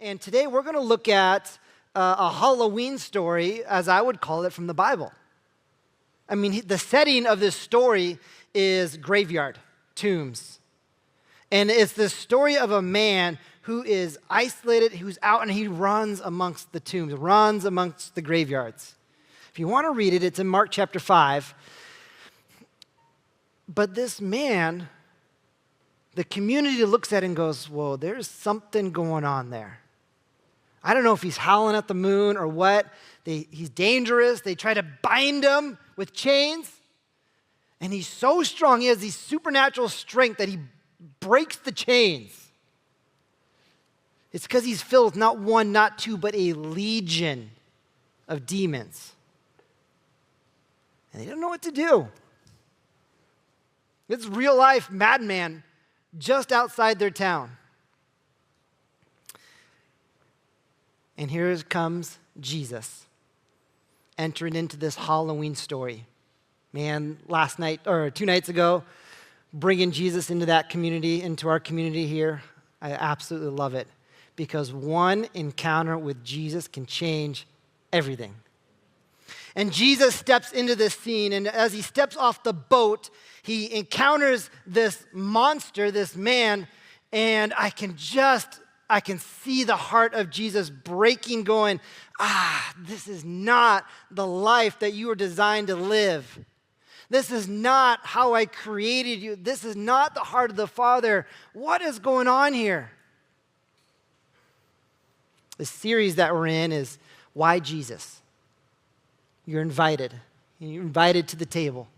And today we're going to look at a Halloween story, as I would call it, from the Bible. I mean, the setting of this story is graveyard, tombs. And it's the story of a man who is isolated, who's out, and he runs amongst the tombs, runs amongst the graveyards. If you want to read it, it's in Mark chapter 5. But this man, the community looks at it and goes, whoa, there's something going on there. I don't know if he's howling at the moon or what. He's dangerous. They try to bind him with chains. And he's so strong, he has these supernatural strength that he breaks the chains. It's because he's filled with not one, not two, but a legion of demons. And they don't know what to do. It's real life madman just outside their town. And here comes Jesus entering into this Halloween story. Man, last night, or 2 nights ago, bringing Jesus into that community, into our community here, I absolutely love it. Because one encounter with Jesus can change everything. And Jesus steps into this scene, and as he steps off the boat, he encounters this monster, this man, and I can see the heart of Jesus breaking, going, this is not the life that you were designed to live. This is not how I created you. This is not the heart of the Father. What is going on here? The series that we're in is Why Jesus? You're invited. You're invited to the table.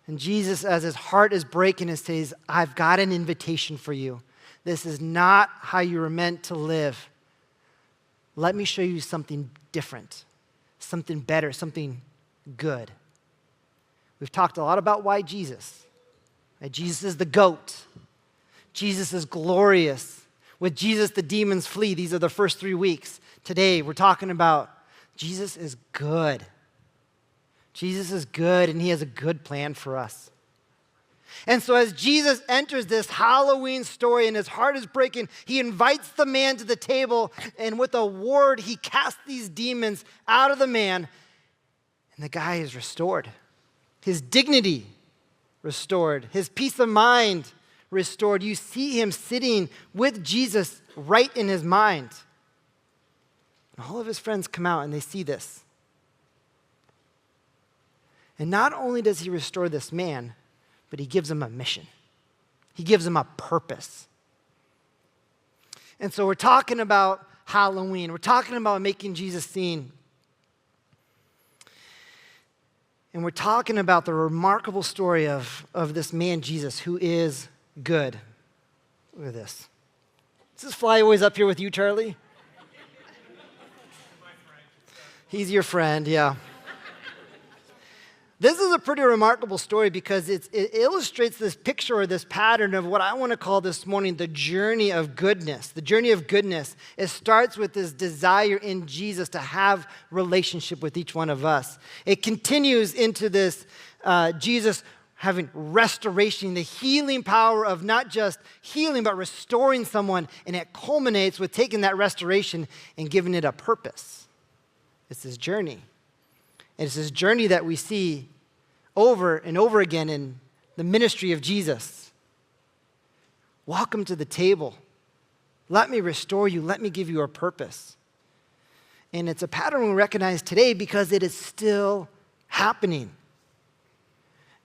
And Jesus, as his heart is breaking, says, I've got an invitation for you. This is not how you were meant to live. Let me show you something different, something better, something good. We've talked a lot about why Jesus. Right? Jesus is the goat. Jesus is glorious. With Jesus, the demons flee. These are the first 3 weeks. Today, we're talking about Jesus is good. Jesus is good, and he has a good plan for us. And so as Jesus enters this Halloween story and his heart is breaking, he invites the man to the table, and with a word, he casts these demons out of the man, and the guy is restored. His dignity restored, his peace of mind restored. You see him sitting with Jesus right in his mind. And all of his friends come out and they see this. And not only does he restore this man, but he gives him a mission. He gives him a purpose. And so we're talking about Halloween. We're talking about making Jesus seen. And we're talking about the remarkable story of this man, Jesus, who is good. Look at this. Is this fly always up here with you, Charlie? He's your friend, yeah. This is a pretty remarkable story because it illustrates this picture or this pattern of what I want to call this morning the journey of goodness. The journey of goodness. It starts with this desire in Jesus to have relationship with each one of us. It continues into this Jesus having restoration, the healing power of not just healing, but restoring someone. And it culminates with taking that restoration and giving it a purpose. It's this journey. And it's this journey that we see over and over again in the ministry of Jesus. Welcome to the table. Let me restore you. Let me give you a purpose. And it's a pattern we recognize today because it is still happening.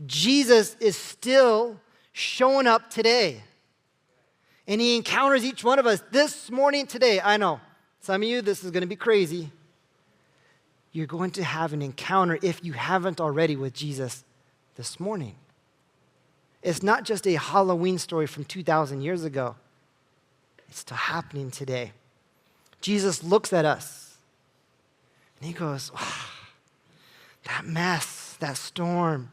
Jesus is still showing up today. And he encounters each one of us this morning, today. I know, some of you, this is going to be crazy. You're going to have an encounter, if you haven't already, with Jesus this morning. It's not just a Halloween story from 2,000 years ago. It's still happening today. Jesus looks at us, and he goes, that mess, that storm,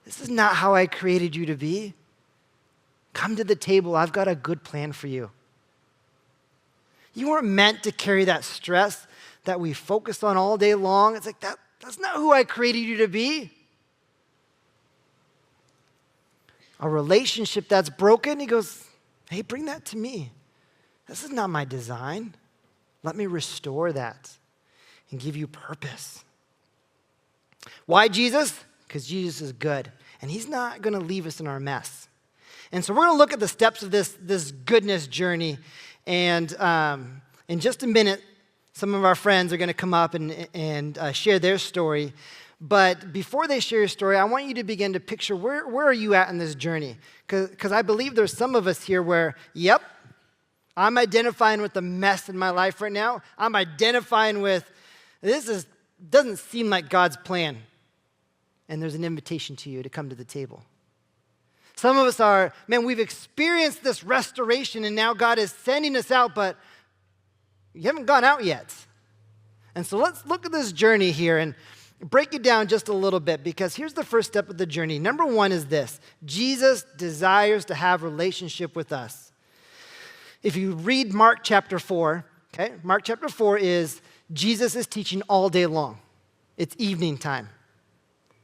this is not how I created you to be. Come to the table. I've got a good plan for you. You weren't meant to carry that stress that we focus on all day long. It's like, that's not who I created you to be. A relationship that's broken, he goes, hey, bring that to me. This is not my design. Let me restore that and give you purpose. Why Jesus? Because Jesus is good, and he's not going to leave us in our mess. And so we're going to look at the steps of this goodness journey, and in just a minute, some of our friends are going to come up and share their story. But before they share your story, I want you to begin to picture where are you at in this journey? Because I believe there's some of us here where, yep, I'm identifying with the mess in my life right now. I'm identifying with, doesn't seem like God's plan. And there's an invitation to you to come to the table. Some of us are, man, we've experienced this restoration and now God is sending us out, but you haven't gone out yet. And so let's look at this journey here and break it down just a little bit, because here's the first step of the journey. Number one is this: Jesus desires to have relationship with us. If you read Mark chapter 4, okay, Mark chapter 4 is Jesus is teaching all day long. It's evening time.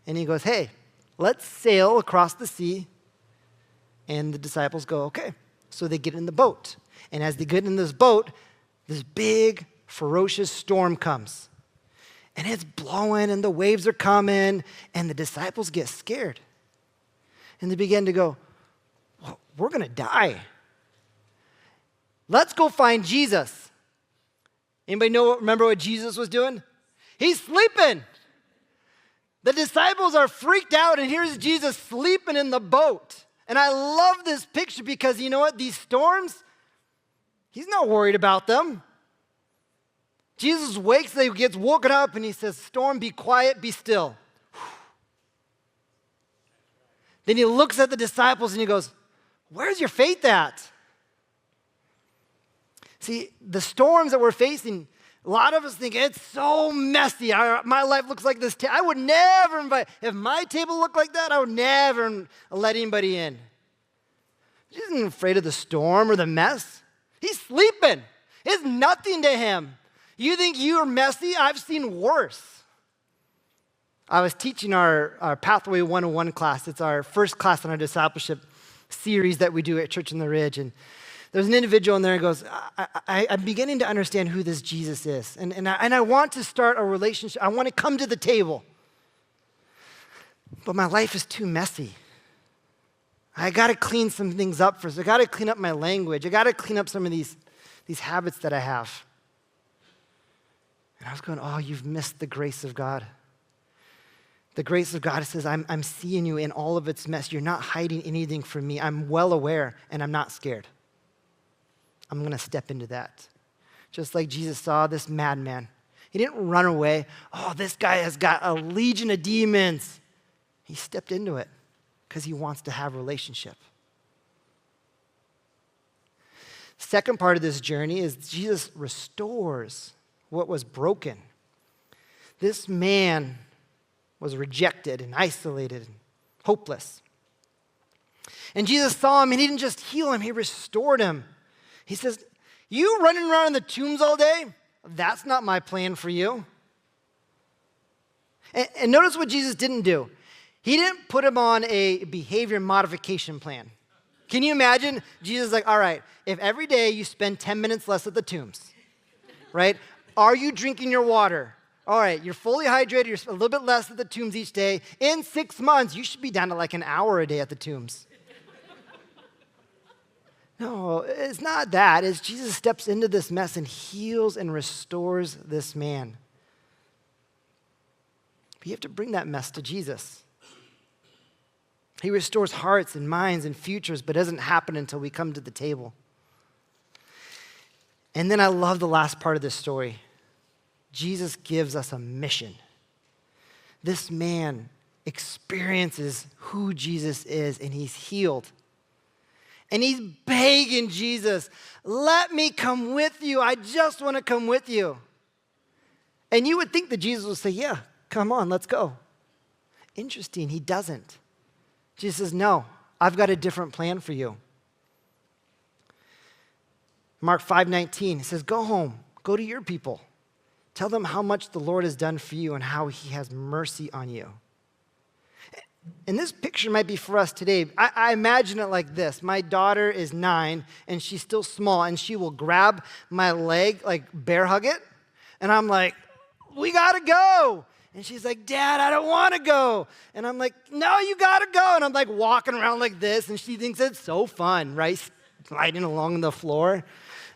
And he goes, hey, let's sail across the sea. And the disciples go, okay. So they get in the boat. And as they get in this boat, this big, ferocious storm comes. And it's blowing, and the waves are coming, and the disciples get scared. And they begin to go, well, we're going to die. Let's go find Jesus. Anybody remember what Jesus was doing? He's sleeping. The disciples are freaked out, and here's Jesus sleeping in the boat. And I love this picture because you know what? These storms, he's not worried about them. Jesus wakes, he gets woken up, and he says, storm, be quiet, be still. Then he looks at the disciples and he goes, where's your faith at? See, the storms that we're facing, a lot of us think it's so messy. My life looks like this. I would never invite, if my table looked like that, I would never let anybody in. He isn't afraid of the storm or the mess. He's sleeping. It's nothing to him. You think you're messy? I've seen worse. I was teaching our Pathway 101 class. It's our first class in our discipleship series that we do at Church on the Ridge. And there's an individual in there who goes, I'm beginning to understand who this Jesus is. And I want to start a relationship. I want to come to the table. But my life is too messy. I got to clean some things up first. I got to clean up my language. I got to clean up some of these habits that I have. And I was going, oh, you've missed the grace of God. The grace of God says, I'm seeing you in all of its mess. You're not hiding anything from me. I'm well aware, and I'm not scared. I'm going to step into that. Just like Jesus saw this madman. He didn't run away. Oh, this guy has got a legion of demons. He stepped into it because he wants to have a relationship. Second part of this journey is Jesus restores what was broken. This man was rejected and isolated and hopeless. And Jesus saw him, and he didn't just heal him, he restored him. He says, you running around in the tombs all day? That's not my plan for you. And notice what Jesus didn't do. He didn't put him on a behavior modification plan. Can you imagine? Jesus is like, all right, if every day you spend 10 minutes less at the tombs, right? Are you drinking your water? All right, you're fully hydrated, you're a little bit less at the tombs each day. In 6 months, you should be down to like an hour a day at the tombs. No, it's not that. It's Jesus steps into this mess and heals and restores this man. But you have to bring that mess to Jesus. He restores hearts and minds and futures, but it doesn't happen until we come to the table. And then I love the last part of this story. Jesus gives us a mission. This man experiences who Jesus is, and he's healed. And he's begging Jesus, let me come with you. I just want to come with you. And you would think that Jesus would say, yeah, come on, let's go. Interesting, he doesn't. Jesus says, no, I've got a different plan for you. Mark 5:19, he says, go home, go to your people. Tell them how much the Lord has done for you and how he has mercy on you. And this picture might be for us today. I imagine it like this. My daughter is 9, and she's still small, and she will grab my leg, like bear hug it. And I'm like, we gotta go. And she's like, Dad, I don't wanna go. And I'm like, no, you gotta go. And I'm like walking around like this, and she thinks it's so fun, right? Sliding along the floor.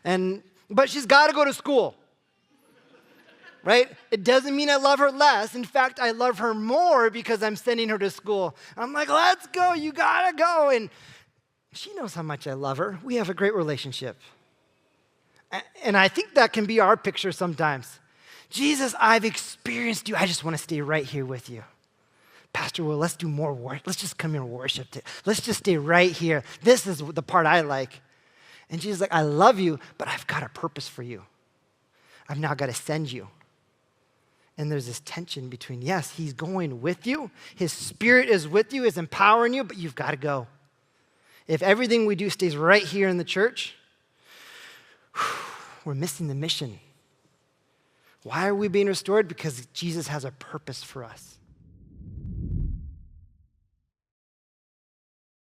But she's gotta go to school. Right? It doesn't mean I love her less. In fact, I love her more because I'm sending her to school. I'm like, let's go, you gotta go. And she knows how much I love her. We have a great relationship. And I think that can be our picture sometimes. Jesus, I've experienced you. I just want to stay right here with you. Pastor Will, let's do more work. Let's just come here and worship. Let's just stay right here. This is the part I like. And Jesus is like, I love you, but I've got a purpose for you. I've now got to send you. And there's this tension between, yes, he's going with you. His spirit is with you, is empowering you, but you've got to go. If everything we do stays right here in the church, we're missing the mission. Why are we being restored? Because Jesus has a purpose for us.